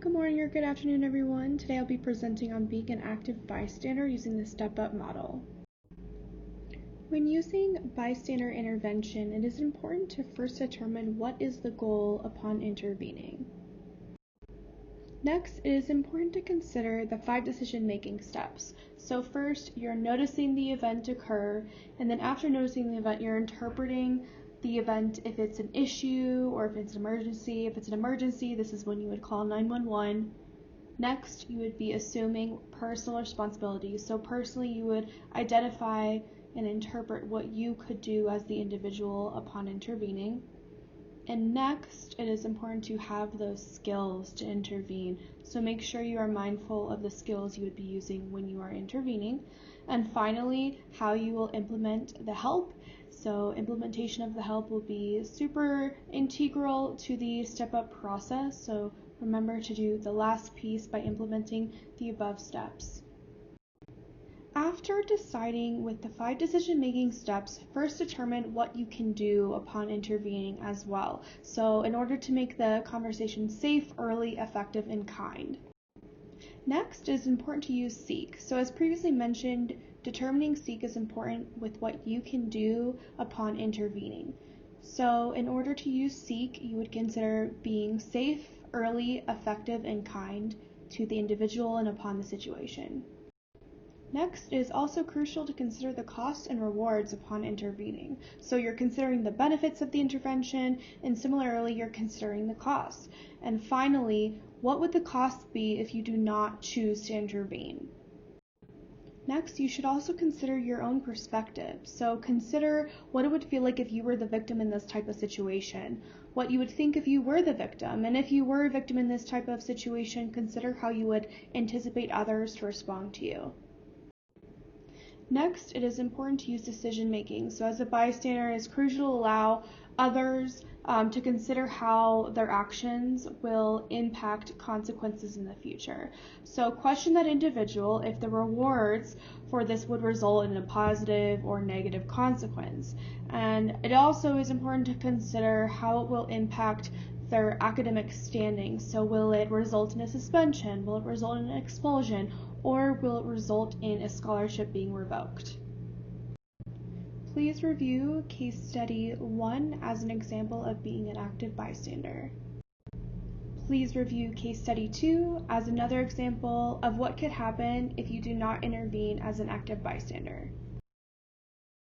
Good morning or good afternoon, everyone. Today I'll be presenting on being an active bystander using the step-up model. When using bystander intervention, it is important to first determine what is the goal upon intervening. Next, it is important to consider the 5 decision-making steps. So first, you're noticing the event occur, and then after noticing the event, you're interpreting the event if it's an issue or if it's an emergency. If it's an emergency, this is when you would call 911. Next, you would be assuming personal responsibility. So personally, you would identify and interpret what you could do as the individual upon intervening. And next, it is important to have those skills to intervene. So make sure you are mindful of the skills you would be using when you are intervening. And finally, how you will implement the help. So implementation of the help will be super integral to the step-up process. So remember to do the last piece by implementing the above steps. After deciding with the 5 decision-making steps, first determine what you can do upon intervening as well. So in order to make the conversation safe, early, effective, and kind. Next, it is important to use seek. So as previously mentioned, determining seek is important with what you can do upon intervening. So in order to use seek, you would consider being safe, early, effective, and kind to the individual and upon the situation. Next, it is also crucial to consider the costs and rewards upon intervening. So you're considering the benefits of the intervention, and similarly, you're considering the costs. And finally, what would the costs be if you do not choose to intervene? Next, you should also consider your own perspective. So consider what it would feel like if you were the victim in this type of situation, what you would think if you were the victim, and if you were a victim in this type of situation, consider how you would anticipate others to respond to you. Next, it is important to use decision making. So as a bystander, it is crucial to allow others to consider how their actions will impact consequences in the future. So question that individual if the rewards for this would result in a positive or negative consequence. And it also is important to consider how it will impact their academic standing. So will it result in a suspension? Will it result in an expulsion? Or will it result in a scholarship being revoked? Please review case study 1 as an example of being an active bystander. Please review case study 2 as another example of what could happen if you do not intervene as an active bystander.